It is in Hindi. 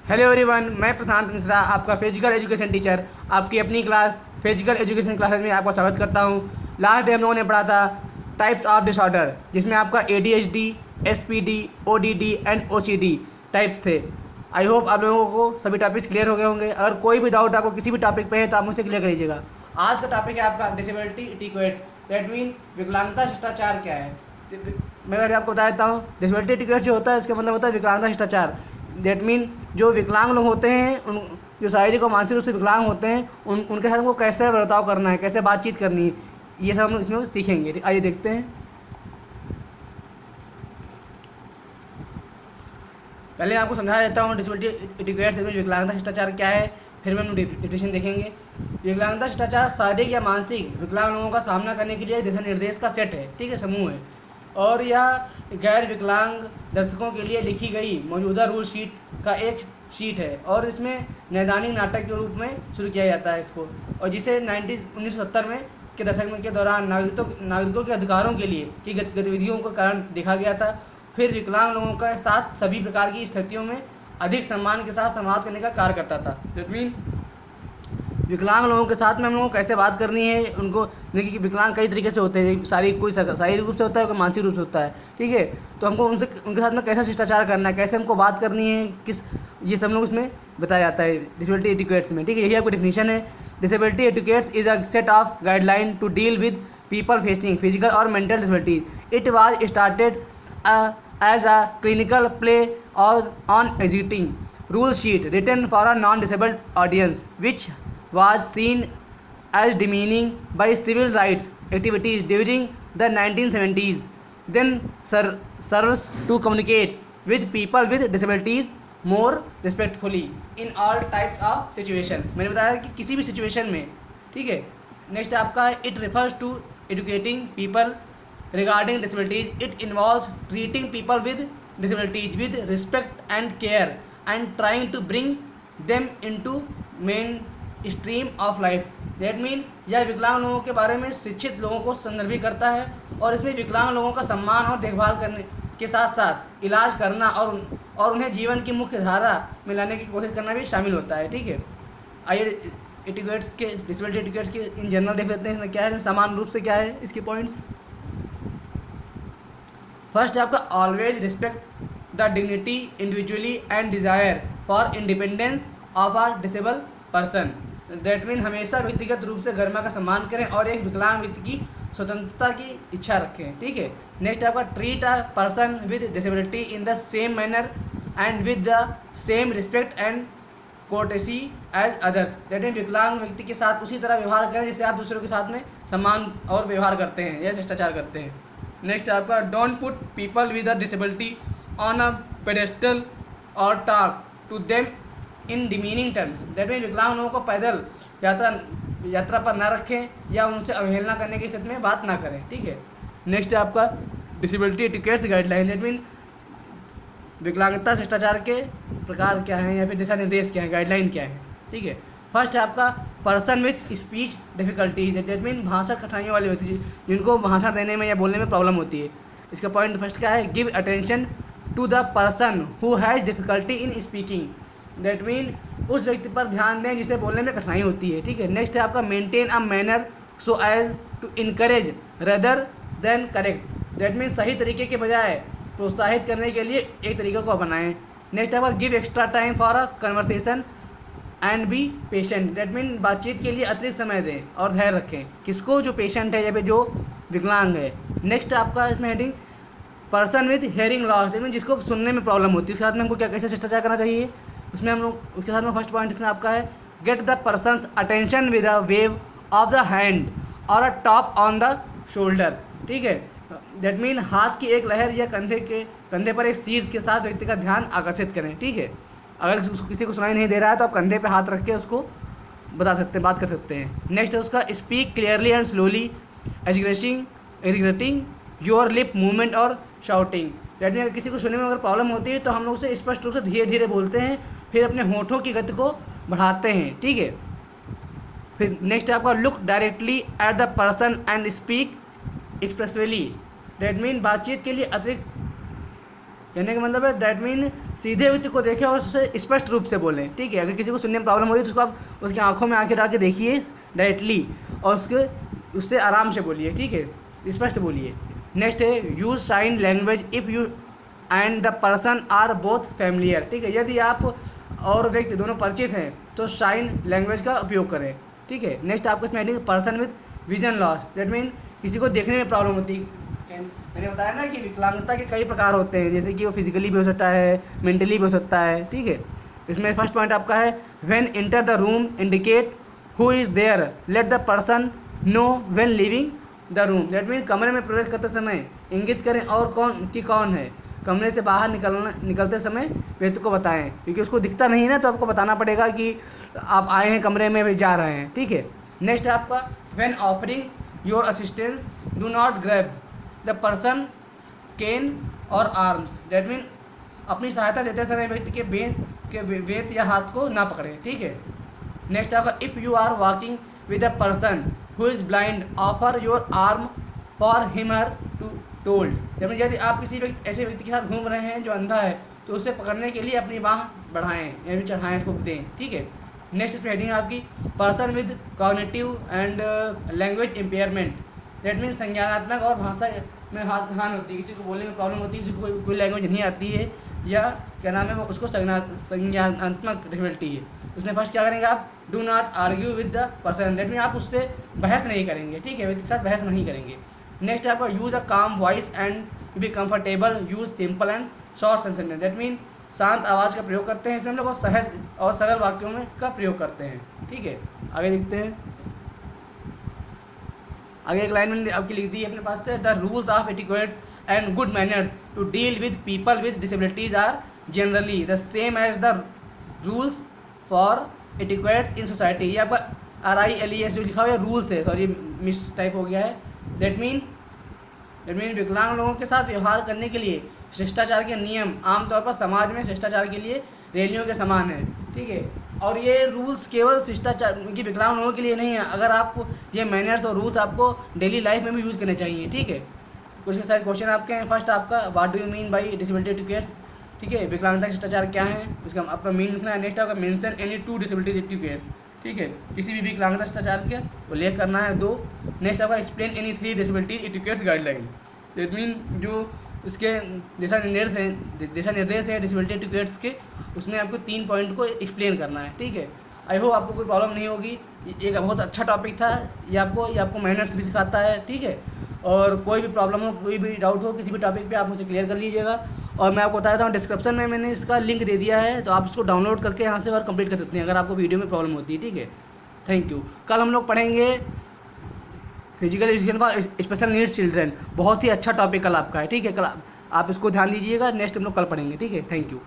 हेलो एवरीवन, मैं प्रशांत मिश्रा, आपका फिजिकल एजुकेशन टीचर, आपकी अपनी क्लास फिजिकल एजुकेशन क्लासेस में आपका स्वागत करता हूं। लास्ट डे हम लोगों ने पढ़ा था टाइप्स ऑफ डिसऑर्डर, जिसमें आपका ADHD, SPD, ODD and OCD types थे। आई होप आप लोगों को सभी टॉपिक्स क्लियर हो गए होंगे। अगर कोई भी डाउट आपको किसी भी टॉपिक पे है तो आप मुझसे क्लियर करिएगा। आज का टॉपिक है आपका डिसेबिलिटी इटिक्वेट्स, दैट मीन विकलांगता शिष्टाचार क्या है। मैं अगर आपको बता देता हूँ, डिसेबिलिटी इटिक्वेट्स जो होता है इसका मतलब होता है विकलांगता शिष्टाचार। दैट मीन जो विकलांग लोग होते हैं, उन जो शारीरिक और मानसिक रूप से विकलांग होते हैं, उनके साथ हमको कैसे बर्ताव करना है, कैसे बातचीत करनी है, ये सब हम इसमें सीखेंगे। ठीक, आइए देखते हैं। पहले मैं आपको समझा देता हूँ डिसेबिलिटी इटिक्वेट्स, विकलांगता शिष्टाचार क्या है, फिर मैं डेफिनेशन देखेंगे। विकलांगता शिष्टाचार शारीरिक या मानसिक विकलांग लोगों का सामना करने के लिए दिशा निर्देश का सेट है, ठीक है, समूह है, और यह गैर विकलांग दर्शकों के लिए लिखी गई मौजूदा रूल शीट का एक शीट है, और इसमें नैदानिक नाटक के रूप में शुरू किया जाता है इसको, और जिसे 1970 में के दशक में के दौरान नागरिकों के अधिकारों के लिए की गतिविधियों के कारण देखा गया था। फिर विकलांग लोगों के साथ सभी प्रकार की स्थितियों में अधिक सम्मान के साथ संवाद करने का कार्य करता था। दैट मीन विकलांग लोगों के साथ में हम लोगों को कैसे बात करनी है, उनको देखिए कि विकलांग कई तरीके से होते हैं, शारीरिक रूप से होता है, कोई मानसिक रूप से होता है, ठीक है। तो हमको उनके साथ में कैसा शिष्टाचार करना है, कैसे हमको बात करनी है, ये सब लोग इसमें बताया जाता है डिसेबिलिटी एटिक्वेट्स में, ठीक है। यही आपको डेफिनेशन है। Disability etiquettes is a set of guideline to deal with people facing physical और mental disabilities. It was started as a clinical play or on exiting rule sheet written for a non-disabled audience, which was seen as demeaning by civil rights activities during the 1970s. Then serves to communicate with people with disabilities more respectfully in all types of situation. मैंने बताया कि किसी भी सिचुएशन में, ठीक है। नेक्स्ट आपका it refers to educating people regarding disabilities. It involves treating people with disabilities with respect and care and trying to bring them into mainstream of life. That mean यह विकलांग लोगों के बारे में शिक्षित लोगों को संदर्भित करता है, और इसमें विकलांग लोगों का सम्मान और देखभाल करने के साथ साथ इलाज करना और उन्हें जीवन की मुख्य धारा में लाने की कोशिश करना भी शामिल होता है, ठीक है। आइए एटिक्वेट्स के डिसेबिलिटी एटिक्वेट्स के इन जनरल देख लेते हैं, इसमें क्या है, समान रूप से क्या है इसके पॉइंट्स। फर्स्ट है आपका always respect the dignity individually and desire for independence of a disable person. That mean हमेशा व्यक्तिगत रूप से गरिमा का सम्मान करें और एक विकलांग व्यक्ति की स्वतंत्रता की इच्छा रखें, ठीक है। नेक्स्ट आपका treat a person with disability in the same manner and with the same respect and courtesy as others. That mean विकलांग व्यक्ति के साथ उसी तरह व्यवहार करें जिससे आप दूसरों के साथ में सम्मान और व्यवहार करते हैं, यह शिष्टाचार करते हैं। नेक्स्ट आपका don't put people with a disability on a pedestal और talk to them in demeaning terms. That mean विकलांग लोगों को पैदल यात्रा पर ना रखें या उनसे अवहेलना करने की स्थिति में बात ना करें, ठीक है। नेक्स्ट है आपका disability etiquettes guideline. That mean विकलांगता शिष्टाचार के प्रकार क्या हैं या फिर दिशा निर्देश क्या हैं, गाइडलाइन क्या है, ठीक है। फर्स्ट है आपका person with speech difficulties. That mean भाषा कठिनाइयों वाले व्यक्ति जिनको भाषण देने में या बोलने में प्रॉब्लम होती है। इसका पॉइंट फर्स्ट क्या है, give attention to the person who has difficulty in speaking. That mean उस व्यक्ति पर ध्यान दें जिसे बोलने में कठिनाई होती है, ठीक है। नेक्स्ट है आपका maintain a manner so as to encourage rather than correct. That mean सही तरीके के बजाय प्रोत्साहित करने के लिए एक तरीके को अपनाएं। नेक्स्ट है आपका give extra time for a conversation and be patient. That mean बातचीत के लिए अतिरिक्त समय दें और धैर्य रखें, किसको, जो पेशेंट है या फिर जो विकलांग है। नेक्स्ट आपका इसमें heading person with hearing loss. That mean जिसको सुनने में प्रॉब्लम होती है, उसके साथ में हमको क्या कैसे शिष्टाचार करना चाहिए, उसमें हम लोग उसके साथ में फर्स्ट पॉइंट इसमें आपका है get the person's attention with a wave of the hand और a tap on the shoulder, ठीक है। दैट मीन हाथ की एक लहर या कंधे पर एक शीर्ष के साथ व्यक्ति का ध्यान आकर्षित करें, ठीक है। अगर किसी को सुनाई नहीं दे रहा है तो आप कंधे पे हाथ रख के उसको बता सकते हैं, बात कर सकते हैं। नेक्स्ट है उसका speak clearly and slowly exaggerating your lip movement और शाउटिंग। दैट मीन अगर किसी को सुनने में अगर प्रॉब्लम होती है तो हम लोग उसे स्पष्ट रूप से धीरे धीरे बोलते हैं, फिर अपने होठों की गति को बढ़ाते हैं, ठीक है। फिर नेक्स्ट है आपका look directly at the person and speak expressively. That mean बातचीत के लिए अतिरिक्त कहने का मतलब है दैट मीन सीधे व्यक्ति को देखें और उससे स्पष्ट रूप से बोलें, ठीक है। अगर किसी को सुनने में प्रॉब्लम हो रही है तो उसको आप उसकी आंखों में आंखें डाल के देखिए डायरेक्टली और उससे आराम से बोलिए, ठीक है, स्पष्ट बोलिए। नेक्स्ट है use sign language if you and the person are both familiar, ठीक है। यदि आप और व्यक्ति दोनों परिचित हैं तो साइन लैंग्वेज का उपयोग करें, ठीक है। नेक्स्ट आपको इसमें adding person with vision loss, that mean किसी को देखने में प्रॉब्लम होती है। मैंने बताया ना कि विकलांगता के कई प्रकार होते हैं, जैसे कि वो फिजिकली भी हो सकता है, मेंटली भी हो सकता है, ठीक है। इसमें फर्स्ट पॉइंट आपका है when enter the room indicate who is there, let the person know when leaving the room, that mean कमरे में प्रवेश करते समय इंगित करें और कौन है। कमरे से बाहर निकलते समय व्यक्ति को बताएं, क्योंकि उसको दिखता नहीं है ना, तो आपको बताना पड़ेगा कि आप आए हैं कमरे में, वे जा रहे हैं, ठीक है। नेक्स्ट है आपका when offering your assistance do not grab the person cane और आर्म्स, दैट मीन अपनी सहायता देते समय व्यक्ति के बेत या हाथ को ना पकड़ें, ठीक है। नेक्स्ट आपका if you are walking with a person who is blind offer your arm for him her to told, जब यदि आप किसी ऐसे व्यक्ति के साथ घूम रहे हैं जो अंधा है तो उसे पकड़ने के लिए अपनी बाँह बढ़ाएं या भी चढ़ाएँ, उसको दें, ठीक है। नेक्स्ट इसमें हेडिंग आपकी person with cognitive and language impairment, that mean संज्ञानात्मक और भाषा में हानि होती है, किसी को बोलने में प्रॉब्लम होती है, किसी को कोई लैंग्वेज नहीं आती है या क्या नाम है वो उसको संज्ञानात्मक डिफिकल्टी है। उसमें फर्स्ट क्या करेंगे आप, do not argue with the person, that mean आप उससे बहस नहीं करेंगे, ठीक है, व्यक्ति के साथ बहस नहीं करेंगे। नेक्स्ट आपका यूज़ अ काम voice and be comfortable, use simple and short sentence, that mean शांत आवाज़ का प्रयोग करते हैं इसमें हम लोग, सहज और सरल वाक्यों में का प्रयोग करते हैं, ठीक है। आगे देखते हैं, आगे एक लाइन में आपकी लिख दी है अपने पास से, the rules of etiquettes and good manners to deal with people with disabilities are generally the same as the rules for etiquettes in society. ये आपका RILES जो लिखा हुआ है रूल्स है, सॉरी मिस टाइप हो गया है, दैट मीन विकलांग लोगों के साथ व्यवहार करने के लिए शिष्टाचार के नियम आमतौर पर समाज में शिष्टाचार के लिए रैलियों के समान है, ठीक है। और ये रूल्स केवल शिष्टाचार की विकलांग लोगों के लिए नहीं है, अगर आप ये मैनर्स और रूल्स आपको डेली लाइफ में भी यूज़ करने चाहिए, ठीक है। कुछ सारे क्वेश्चन आपके हैं। फर्स्ट आपका what do you mean by disability etiquettes, ठीक है, विकलांगता शिष्टाचार क्या है उसका आपका मीन लिखना है। नेक्स्ट आपका मेंशन एनी 2 डिसेबिलिटीज एटिक्वेट्स, ठीक है, किसी भी विकलांगता शिष्टाचार के उल्लेख करना है 2। नेक्स्ट आपका explain any 3 disability etiquettes guideline, that mean जो इसके दिशा निर्देश है डिसेबिलिटी एटिक्वेट्स के, उसमें आपको 3 पॉइंट को एक्सप्लेन करना है, ठीक है। आई होप आपको कोई प्रॉब्लम नहीं होगी, एक बहुत अच्छा टॉपिक था ये आपको मैनर्स भी सिखाता है, ठीक है। और कोई भी प्रॉब्लम हो, कोई भी डाउट हो किसी भी टॉपिक पे आप मुझे क्लियर कर लीजिएगा। और मैं आपको बता देता हूँ डिस्क्रिप्शन में मैंने इसका लिंक दे दिया है, तो आप इसको डाउनलोड करके यहाँ से और कंप्लीट कर सकते हैं अगर आपको वीडियो में प्रॉब्लम होती है, ठीक है। Thank you. कल हम लोग पढ़ेंगे फिजिकल एजुकेशन का स्पेशल नीड्स चिल्ड्रन, बहुत ही अच्छा टॉपिक कल आपका है, ठीक है। कल आप इसको ध्यान दीजिएगा, नेक्स्ट हम लोग कल पढ़ेंगे, ठीक है। Thank you.